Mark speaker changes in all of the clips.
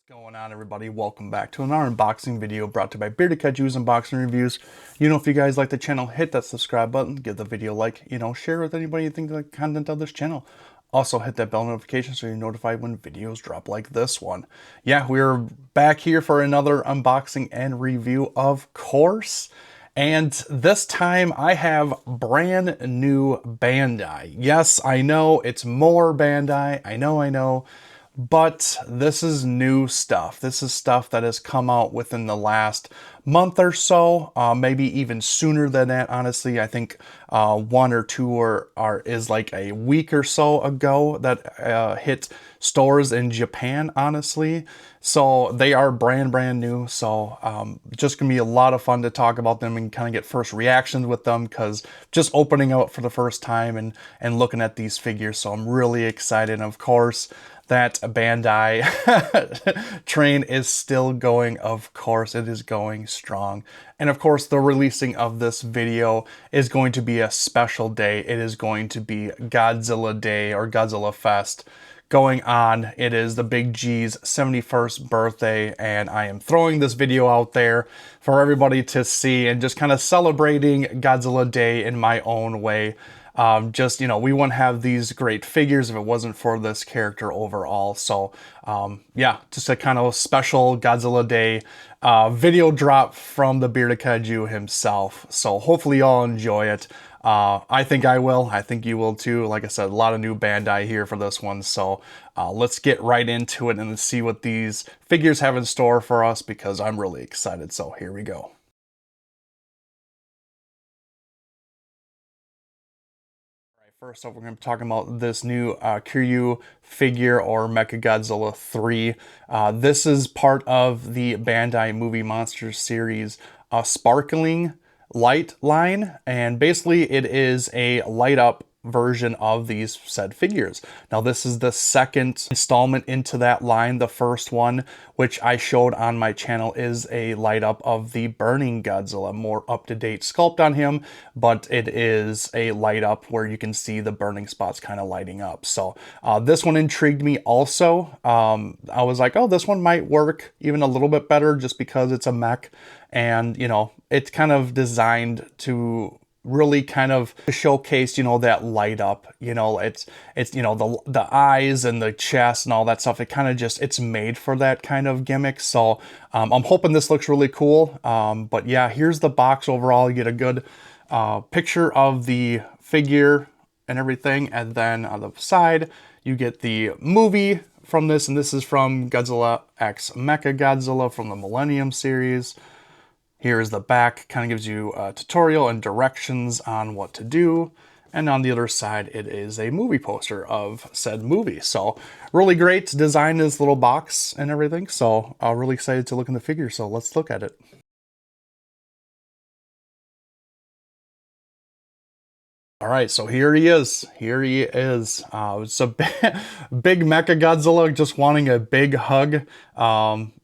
Speaker 1: What's going on, everybody? Welcome back to another unboxing video brought to you by Bearded Kaiju's Unboxing Reviews. If you guys like the channel, hit that subscribe button, give the video a like, share with anybody you think the content of this channel. Also hit that bell notification so you're notified when videos drop like this one. Yeah, we're back here for another unboxing and review, of course. And this time I have brand new Bandai. Yes, I know it's more Bandai. I know. But this is new stuff. This is stuff that has come out within the last month or so, maybe even sooner than that. Honestly, I think one or two is like a week or so ago that hit stores in Japan. Honestly, so they are brand new. So just gonna be a lot of fun to talk about them and kind of get first reactions with them, because just opening out for the first time and looking at these figures. So I'm really excited. And of course, that Bandai train is still going. Of course, it is going strong. And of course, the releasing of this video is going to be a special day. It is going to be Godzilla Day, or Godzilla Fest, going on. It is the Big G's 71st birthday, and I am throwing this video out there for everybody to see and just kind of celebrating Godzilla Day in my own way. We wouldn't have these great figures if it wasn't for this character overall. So yeah, just a kind of special Godzilla Day video drop from the Bearded Kaiju himself. So hopefully y'all enjoy it. I think I will. I think you will too. Like I said, a lot of new Bandai here for this one. So let's get right into it and see what these figures have in store for us, because I'm really excited. So here we go. First off, we're going to be talking about this new Kiryu figure, or Mecha-Godzilla 3. This is part of the Bandai Movie Monsters series Sparkling Light line, and basically it is a light up version of these said figures. Now this is the second installment into that line. The first one, which I showed on my channel, is a light up of the Burning Godzilla, more up-to-date sculpt on him, but it is a light up where you can see the burning spots kind of lighting up. So this one intrigued me also. I was like, oh, this one might work even a little bit better just because it's a mech, and it's kind of designed to really kind of showcase, that light up, it's the eyes and the chest and all that stuff. It kind of just, it's made for that kind of gimmick. So I'm hoping this looks really cool. But yeah, here's the box overall. You get a good picture of the figure and everything, and then on the side you get the movie from this, and this is from Godzilla X Mecha-Godzilla from the Millennium series. Here is the back, kind of gives you a tutorial and directions on what to do. And on the other side, it is a movie poster of said movie. So really great design, this little box and everything. So I'm really excited to look in the figure. So let's look at it. All right, so here he is. Here he is. It's a big Mecha-Godzilla just wanting a big hug.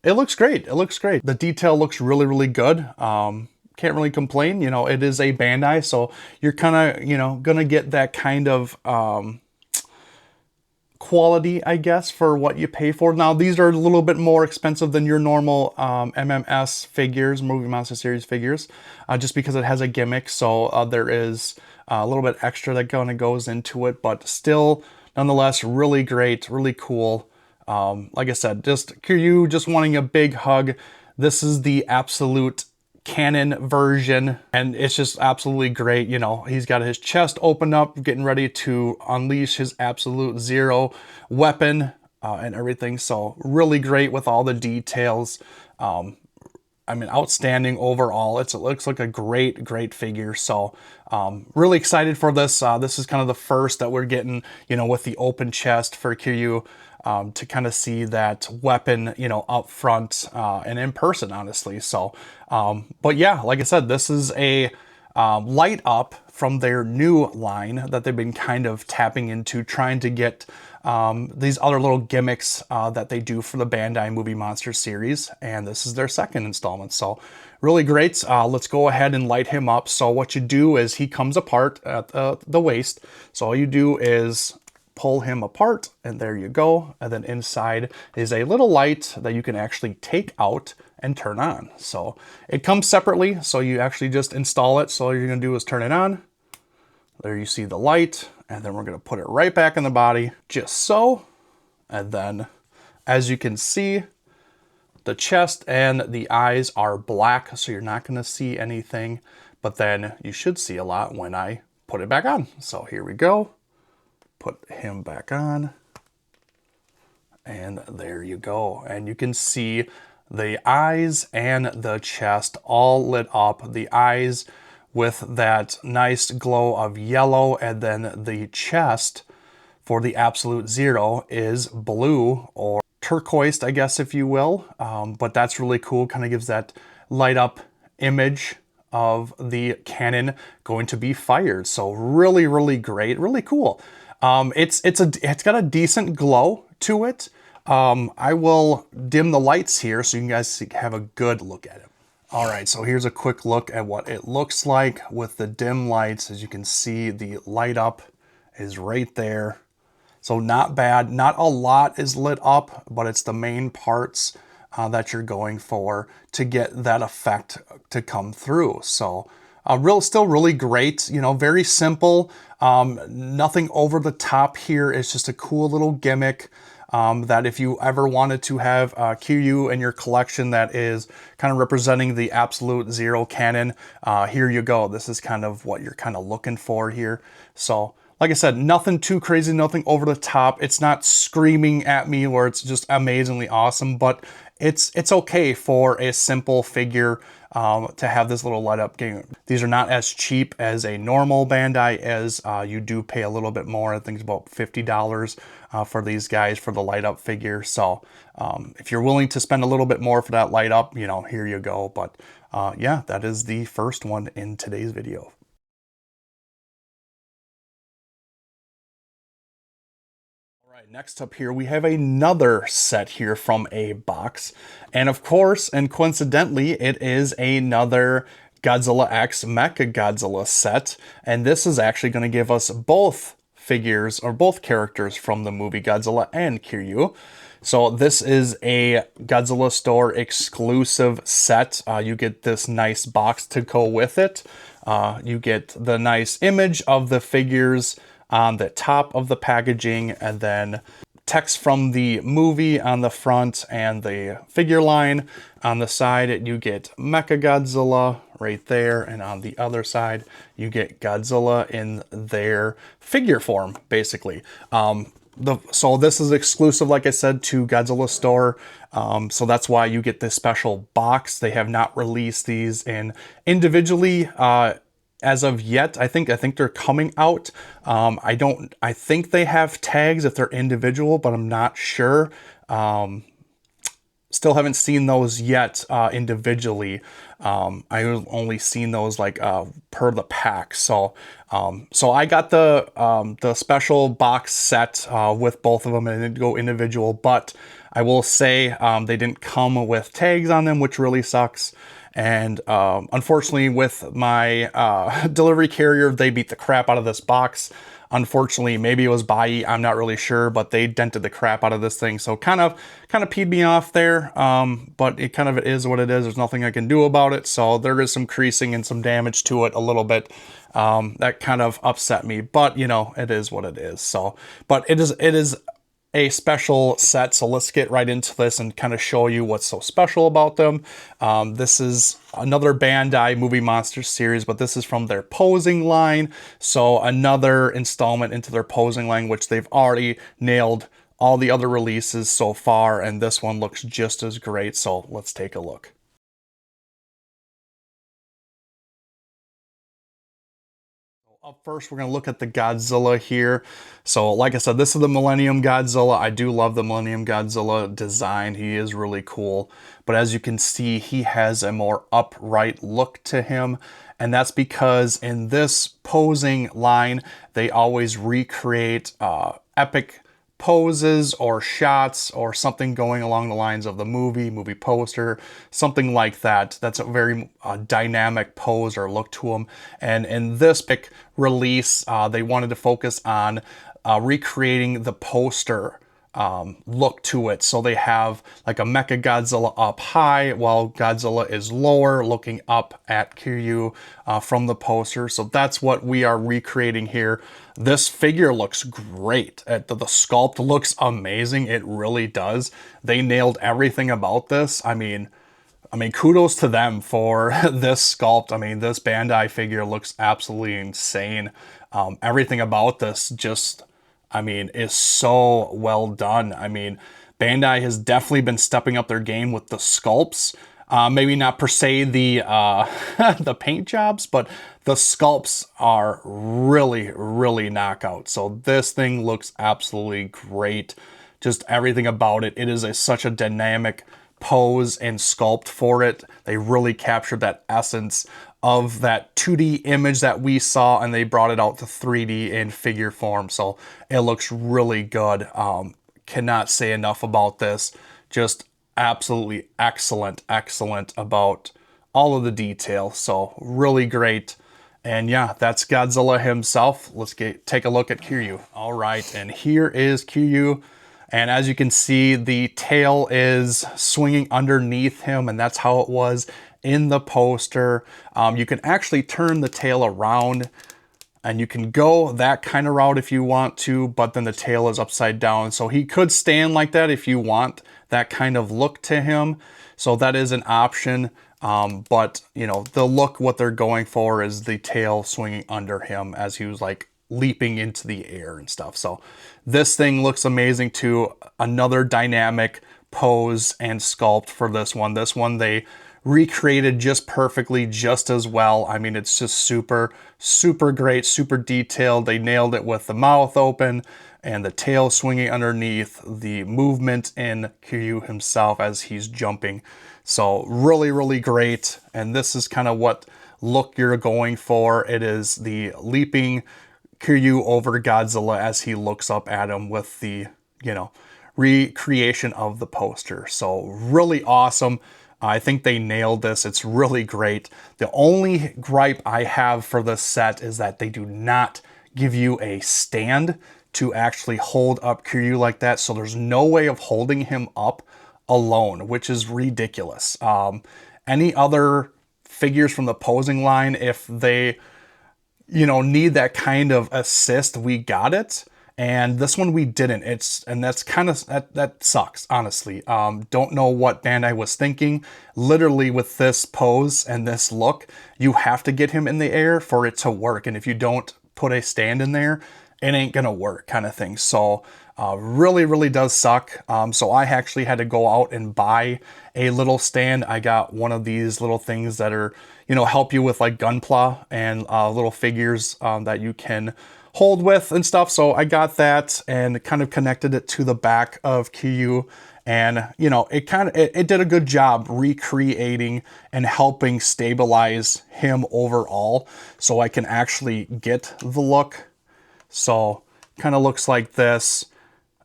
Speaker 1: It looks great. It looks great. The detail looks really good. Can't really complain. It is a Bandai, so you're kind of, gonna get that kind of quality, I guess, for what you pay for. Now, these are a little bit more expensive than your normal MMS figures, Movie Monster Series figures, just because it has a gimmick. So there is a little bit extra that kind of goes into it, but still, nonetheless, really great, really cool. Like I said, just Kiryu just wanting a big hug. This is the absolute canon version, and it's just absolutely great. He's got his chest open up, getting ready to unleash his absolute zero weapon and everything. So really great with all the details. I mean, outstanding overall. It looks like a great figure. So really excited for this. This is kind of the first that we're getting, with the open chest for Kiryu, to kind of see that weapon, up front and in person, honestly. So, but yeah, like I said, this is a light up from their new line that they've been kind of tapping into, trying to get these other little gimmicks that they do for the Bandai Movie Monster series, and this is their second installment. So really great. Let's go ahead and light him up. So what you do is he comes apart at the waist. So all you do is pull him apart, and there you go. And then inside is a little light that you can actually take out and turn on. So it comes separately, so you actually just install it. So all you're gonna do is turn it on. There you see the light, and then we're gonna put it right back in the body, just so. And then, as you can see, the chest and the eyes are black, so you're not gonna see anything, but then you should see a lot when I put it back on. So here we go. Put him back on. And there you go. And you can see the eyes and the chest all lit up. The eyes with that nice glow of yellow, and then the chest for the Absolute Zero is blue or turquoise, I guess, if you will. But that's really cool. Kind of gives that light up image of the cannon going to be fired. So really, really great, really cool. It's got a decent glow to it. I will dim the lights here so you guys have a good look at it. All right, so here's a quick look at what it looks like with the dim lights. As you can see, the light up is right there. So not bad. Not a lot is lit up, but it's the main parts that you're going for to get that effect to come through. So still really great, you know, very simple. Nothing over the top here. It's just a cool little gimmick. That if you ever wanted to have Kiryu in your collection that is kind of representing the Absolute Zero cannon, here you go. This is kind of what you're kind of looking for here. So, like I said, nothing too crazy, nothing over the top. It's not screaming at me where it's just amazingly awesome, but it's okay for a simple figure to have this little light up game. These are not as cheap as a normal Bandai, as you do pay a little bit more. I think it's about $50 for these guys for the light up figure. So if you're willing to spend a little bit more for that light up, you know, here you go. But yeah, that is the first one in today's video. Next up here, we have another set here from a box. And of course, and coincidentally, it is another Godzilla X Mecha-Godzilla set. And this is actually going to give us both figures, or both characters from the movie Godzilla and Kiryu. So this is a Godzilla Store exclusive set. You get this nice box to go with it. You get the nice image of the figures on the top of the packaging, and then text from the movie on the front, and the figure line on the side. You get Mecha-Godzilla right there, and on the other side you get Godzilla in their figure form, basically. So this is exclusive, like I said, to Godzilla Store. So that's why you get this special box. They have not released these in individually as of yet. I think they're coming out. I think they have tags if they're individual, but I'm not sure. Still haven't seen those yet individually. I've only seen those like per the pack. So I got the special box set with both of them, and it didn't go individual, but I will say they didn't come with tags on them, which really sucks. And unfortunately, with my delivery carrier, they beat the crap out of this box. Unfortunately, maybe it was Bai, I'm not really sure, but they dented the crap out of this thing. So kind of peed me off there. But it kind of is what it is. There's nothing I can do about it. So there is some creasing and some damage to it a little bit. That kind of upset me, but you know, it is what it is. So, but it is a special set, so let's get right into this and kind of show you what's so special about them. This is another Bandai Movie Monsters series, but this is from their posing line. So another installment into their posing line, which they've already nailed all the other releases so far, and this one looks just as great. So let's take a look. Up first, we're going to look at the Godzilla here. So like I said, this is the Millennium Godzilla. I do love the Millennium Godzilla design. He is really cool. But as you can see, he has a more upright look to him. And that's because in this posing line, they always recreate epic poses or shots or something going along the lines of the movie poster, something like that. That's a very dynamic pose or look to them. And in this pick release, they wanted to focus on recreating the poster look to it. So they have like a Mecha Godzilla up high while Godzilla is lower looking up at Kiryu from the poster. So that's what we are recreating here. This figure looks great. The sculpt looks amazing. It really does. They nailed everything about this. I mean, kudos to them for this sculpt. I mean, this Bandai figure looks absolutely insane. Everything about this just, I mean, is so well done. I mean, Bandai has definitely been stepping up their game with the sculpts. Maybe not per se the the paint jobs, but the sculpts are really, really knockout. So this thing looks absolutely great. Just everything about it. It is such a dynamic pose and sculpt for it. They really captured that essence of that 2D image that we saw, and they brought it out to 3D in figure form. So it looks really good. Cannot say enough about this. Just absolutely excellent about all of the detail. So really great. And yeah, that's Godzilla himself. Let's take a look at Kiryu. All right, and here is Kiryu. And as you can see, the tail is swinging underneath him, and that's how it was in the poster. You can actually turn the tail around, and you can go that kind of route if you want to, but then the tail is upside down. So he could stand like that if you want that kind of look to him. So that is an option. But, you know, the look, what they're going for is the tail swinging under him as he was like leaping into the air and stuff. So this thing looks amazing too. Another dynamic pose and sculpt for this one. This one they recreated just perfectly, just as well. I mean, it's just super great, super detailed. They nailed it with the mouth open and the tail swinging underneath, the movement in Kiryu himself as he's jumping. So really great. And this is kind of what look you're going for. It is the leaping Kiryu over Godzilla as he looks up at him with the, you know, recreation of the poster. So really awesome. I think they nailed this. It's really great. The only gripe I have for this set is that they do not give you a stand to actually hold up Kiryu like that. So there's no way of holding him up alone, which is ridiculous. Any other figures from the posing line, if they, you know, need that kind of assist, we got it. And this one we didn't. And that's kind of, that sucks, honestly. Don't know what Bandai was thinking. Literally with this pose and this look, you have to get him in the air for it to work. And if you don't put a stand in there, it ain't gonna work, kind of thing. So really does suck. So I actually had to go out and buy a little stand. I got one of these little things that are, you know, help you with like Gunpla and little figures that you can hold with and stuff. So I got that and kind of connected it to the back of Kiryu, and you know, it did a good job recreating and helping stabilize him overall, so I can actually get the look. So kind of looks like this,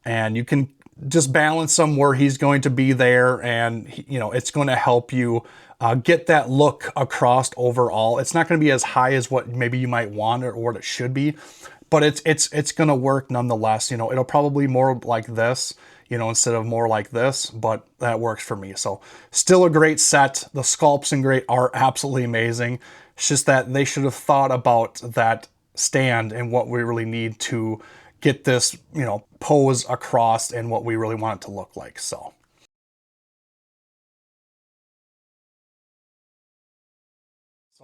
Speaker 1: and you can just balance him where he's going to be there, and you know, it's going to help you get that look across overall. It's not going to be as high as what maybe you might want or what it should be, but it's going to work nonetheless. You know, it'll probably more like this, you know, instead of more like this, but that works for me. So still a great set. The sculpts and great are absolutely amazing. It's just that they should have thought about that stand and what we really need to get this, you know, pose across and what we really want it to look like. So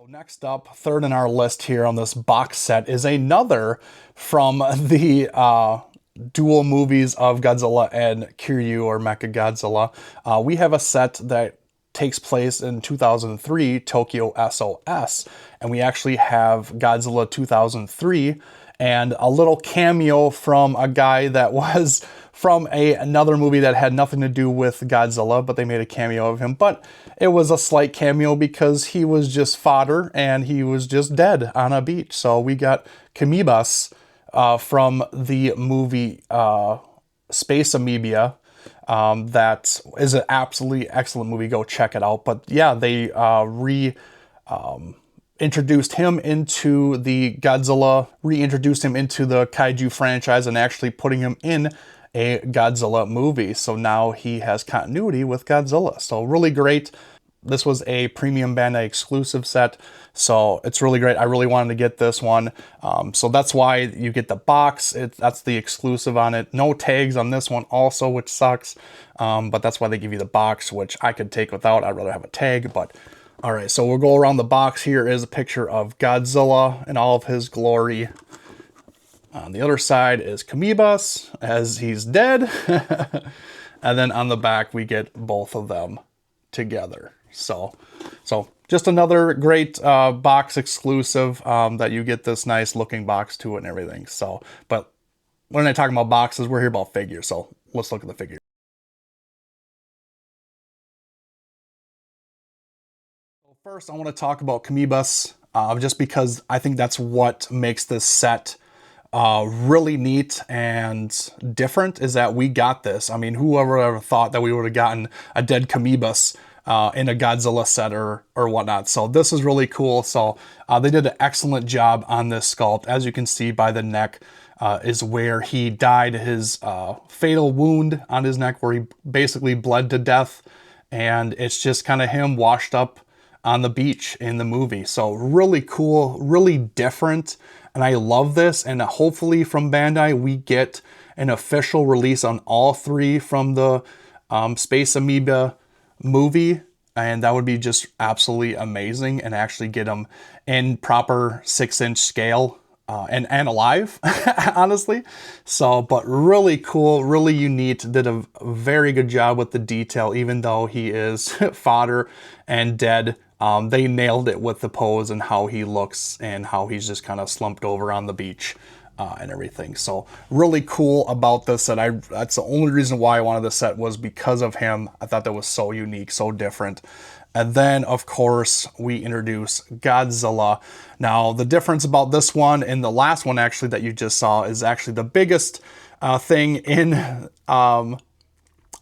Speaker 1: next up, third in our list here on this box set is another from the dual movies of Godzilla and Kiryu, or Mecha-Godzilla. We have a set that takes place in 2003, Tokyo SOS, and we actually have Godzilla 2003 and a little cameo from a guy that was from another movie that had nothing to do with Godzilla, but they made a cameo of him. But it was a slight cameo because he was just fodder and he was just dead on a beach. So we got Kamibas from the movie Space Amoeba. That is an absolutely excellent movie. Go check it out. But yeah, they introduced him into the Godzilla, reintroduced him into the Kaiju franchise, and actually putting him in a Godzilla movie. So now he has continuity with Godzilla. So really great. This was a premium Bandai exclusive set, so it's really great. I really wanted to get this one, so that's why you get the box. That's the exclusive on it. No tags on this one also, which sucks, but that's why they give you the box, which I could take without. I'd rather have a tag, but all right. So we'll go around the box. Here is a picture of Godzilla in all of his glory. On the other side is Kamibas, as he's dead, and then on the back we get both of them together. So just another great box exclusive that you get this nice looking box to it and everything. So, but when I talk about boxes, we're here about figures. So let's look at the figures. First, I want to talk about Kamibas, just because I think that's what makes this set really neat and different, is that we got this. I mean, whoever ever thought that we would have gotten a dead Kamibas in a Godzilla set or whatnot. So this is really cool. So they did an excellent job on this sculpt. As you can see by the neck is where he died, his fatal wound on his neck where he basically bled to death. And it's just kind of him washed up on the beach in the movie. So really cool, really different. And I love this. And hopefully from Bandai, we get an official release on all three from the Space Amoeba movie, and that would be just absolutely amazing, and actually get them in proper 6-inch scale and alive, honestly. So, but really cool, really unique. Did a very good job with the detail, even though he is fodder and dead. They nailed it with the pose and how he looks and how he's just kind of slumped over on the beach. And everything. So really cool about this set. That's the only reason why I wanted this set, was because of him. I thought that was so unique, so different. And then, of course, we introduce Godzilla. Now, the difference about this one and the last one, actually, that you just saw, is actually the biggest thing in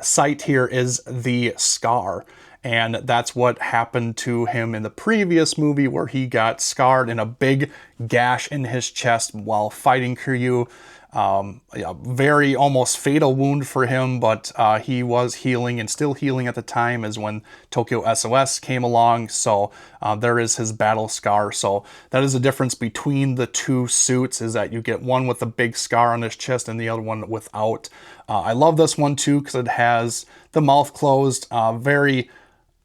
Speaker 1: sight here is the scar. And that's what happened to him in the previous movie, where he got scarred in a big gash in his chest while fighting Kiryu. Yeah, very almost fatal wound for him, but he was healing and still healing at the time, as when Tokyo SOS came along. So there is his battle scar. So that is the difference between the two suits, is that you get one with a big scar on his chest and the other one without. I love this one too, because it has the mouth closed. Very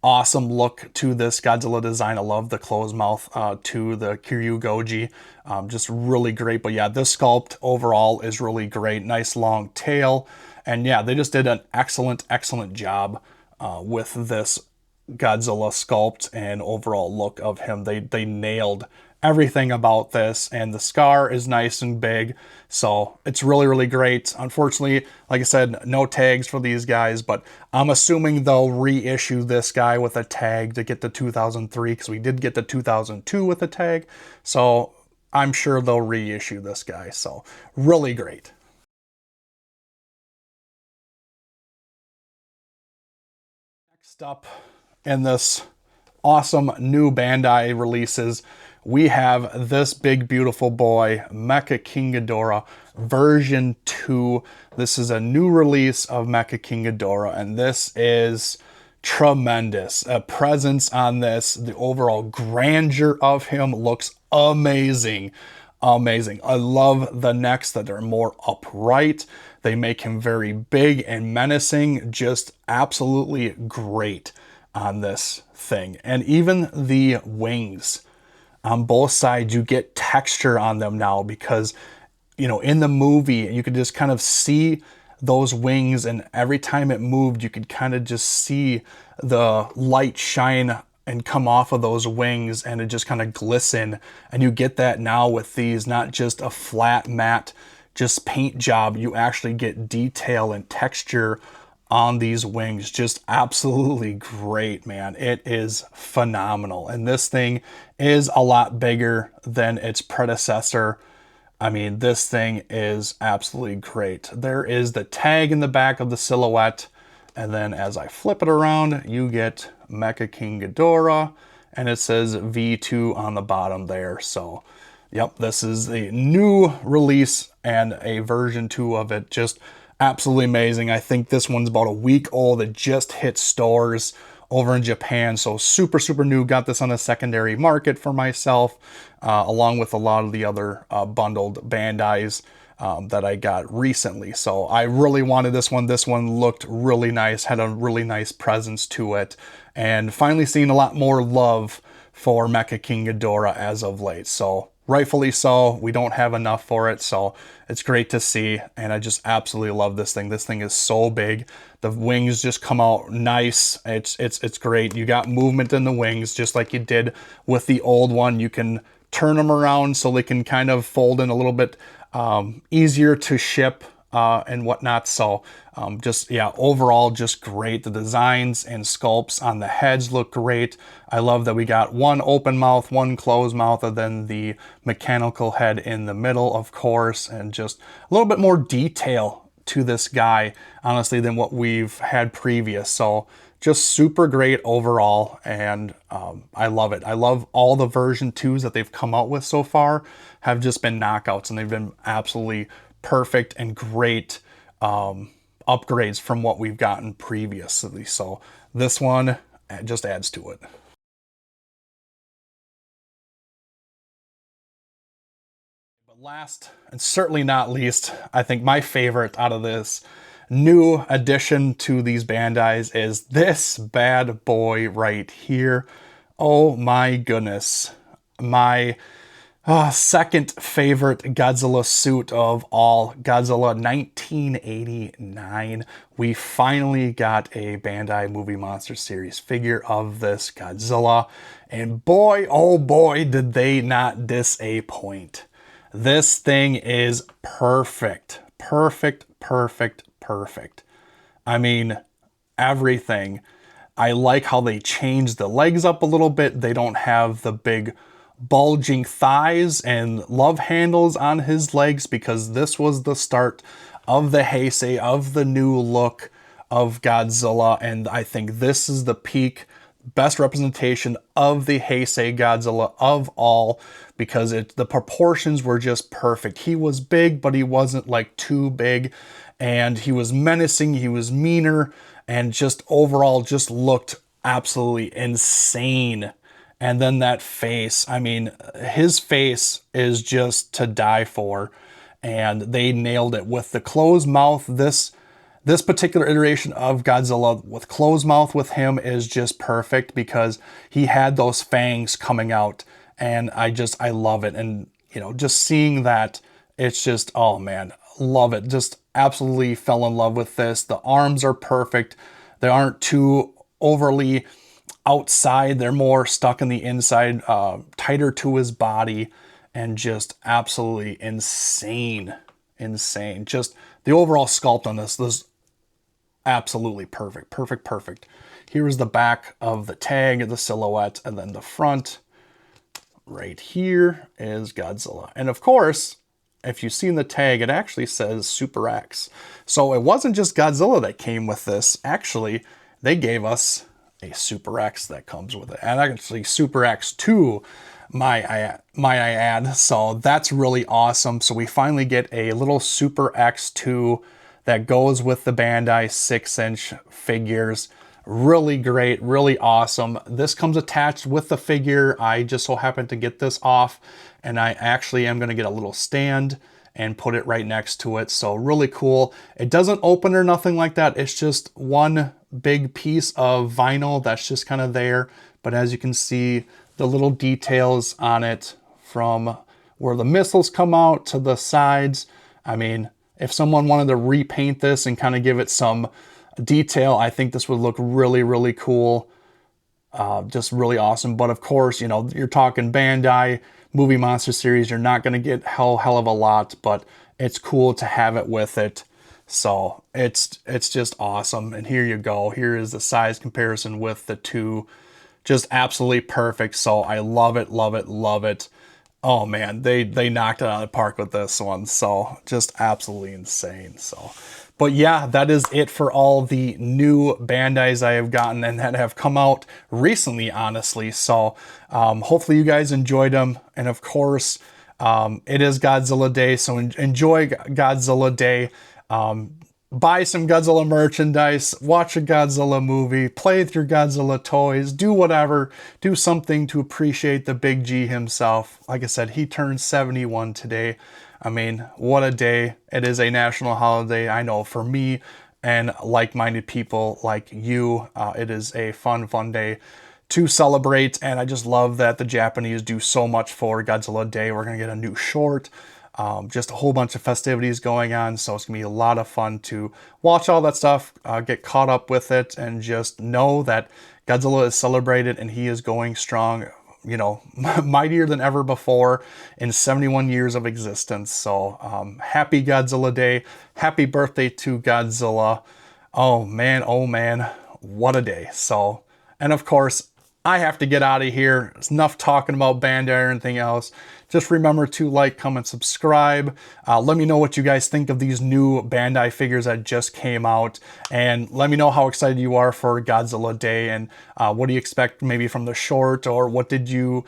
Speaker 1: awesome look to this Godzilla design. I love the closed mouth to the Kiryu Goji. Just really great. But yeah, this sculpt overall is really great. Nice long tail. And yeah, they just did an excellent job with this Godzilla sculpt and overall look of him. They nailed everything about this, and the scar is nice and big, so it's really great. Unfortunately, like I said, no tags for these guys, but I'm assuming they'll reissue this guy with a tag to get the 2003, because we did get the 2002 with a tag, so I'm sure they'll reissue this guy. So really great. Next up in this awesome new Bandai releases, we have this big beautiful boy, Mecha-King Ghidorah version 2. This is a new release of Mecha-King Ghidorah, and this is tremendous. A presence on this, the overall grandeur of him looks amazing. I love the necks that are more upright. They make him very big and menacing. Just absolutely great on this thing. And even the wings on both sides, you get texture on them now, because, you know, in the movie, you could just kind of see those wings, and every time it moved, you could kind of just see the light shine and come off of those wings, and it just kind of glisten. And you get that now with these, not just a flat matte, just paint job. You actually get detail and texture on these wings. Just absolutely great, man. It is phenomenal. And this thing is a lot bigger than its predecessor. I mean, this thing is absolutely great. There is the tag in the back of the silhouette, and then as I flip it around, you get Mecha-King Ghidorah, and it says V2 on the bottom there. So yep, this is a new release and a version 2 of it. Just absolutely amazing. I think this one's about a week old. It just hit stores over in Japan, so super, super new. Got this on a secondary market for myself, along with a lot of the other bundled Bandais that I got recently. So I really wanted this one. This one looked really nice, had a really nice presence to it, and finally seeing a lot more love for Mecha-King Ghidorah as of late. So rightfully so, we don't have enough for it, so it's great to see, and I just absolutely love this thing. This thing is so big. The wings just come out nice. It's great. You got movement in the wings, just like you did with the old one. You can turn them around so they can kind of fold in a little bit easier to ship and whatnot. So just, yeah, overall just great. The designs and sculpts on the heads look great. I love that we got one open mouth, one closed mouth, and then the mechanical head in the middle, of course, and just a little bit more detail to this guy, honestly, than what we've had previous. So just super great overall, and I love it. I love all the version 2s that they've come out with so far have just been knockouts, and they've been absolutely perfect and great upgrades from what we've gotten previously. So this one just adds to it. But last and certainly not least, I think my favorite out of this new addition to these Bandais is this bad boy right here. Oh my goodness. My second favorite Godzilla suit of all, Godzilla 1989. We finally got a Bandai Movie Monster Series figure of this Godzilla, and boy, oh boy, did they not disappoint. This thing is perfect. Perfect, perfect, perfect. I mean, everything. I like how they changed the legs up a little bit. They don't have the big bulging thighs and love handles on his legs, because this was the start of the Heisei, of the new look of Godzilla, and I think this is the peak, best representation of the Heisei Godzilla of all, because the proportions were just perfect. He was big, but he wasn't like too big, and he was menacing, he was meaner, and just overall just looked absolutely insane. And then that face, I mean, his face is just to die for, and they nailed it with the closed mouth. This particular iteration of Godzilla with closed mouth with him is just perfect, because he had those fangs coming out, and I love it. And, you know, just seeing that, it's just, oh man, love it. Just absolutely fell in love with this. The arms are perfect. They aren't too overly outside, they're more stuck in the inside, tighter to his body, and just absolutely insane. Just the overall sculpt on this is absolutely perfect. Here is the back of the tag, the silhouette, and then the front right here is Godzilla. And of course, if you've seen the tag, it actually says Super X. So it wasn't just Godzilla that came with this. Actually, they gave us a Super X that comes with it, and actually Super X2, might I add. So that's really awesome. So we finally get a little Super X2 that goes with the Bandai 6-inch figures. Really great, really awesome. This comes attached with the figure. I just so happened to get this off, and I actually am going to get a little stand and put it right next to it. So really cool. It doesn't open or nothing like that. It's just one big piece of vinyl that's just kind of there. But as you can see, the little details on it from where the missiles come out to the sides. I mean, if someone wanted to repaint this and kind of give it some detail, I think this would look really, really cool. Just really awesome. But of course, you know, you're talking Bandai Movie Monster Series, you're not going to get hell of a lot, but it's cool to have it with it. So it's just awesome. And here you go. Here is the size comparison with the two. Just absolutely perfect. So I love it. Oh man, they knocked it out of the park with this one. So just absolutely insane. So, But yeah, that is it for all the new Bandais I have gotten and that have come out recently, honestly. So hopefully you guys enjoyed them. And of course, it is Godzilla Day, so enjoy Godzilla Day. Buy some Godzilla merchandise, watch a Godzilla movie, play with your Godzilla toys, do whatever, do something to appreciate the Big G himself. Like I said, he turned 71 today. I mean, what a day. It is a national holiday. I know for me and like-minded people like you, it is a fun day to celebrate. And I just love that the Japanese do so much for Godzilla Day. We're going to get a new short. Just a whole bunch of festivities going on, so it's gonna be a lot of fun to watch all that stuff, get caught up with it, and just know that Godzilla is celebrated and he is going strong, you know, mightier than ever before in 71 years of existence. So happy Godzilla Day, happy birthday to Godzilla. Oh man, what a day. So, and of course, I have to get out of here. It's enough talking about Bandai or anything else. Just remember to like, comment, subscribe. Let me know what you guys think of these new Bandai figures that just came out. And let me know how excited you are for Godzilla Day. And what do you expect maybe from the short? Or what did you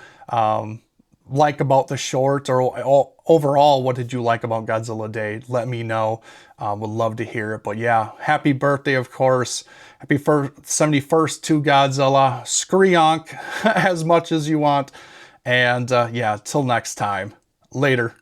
Speaker 1: like about the short? Or overall, what did you like about Godzilla Day? Let me know. Would love to hear it. But yeah, happy birthday, of course. Happy 71st to Godzilla. Screonk as much as you want. And yeah, till next time. Later.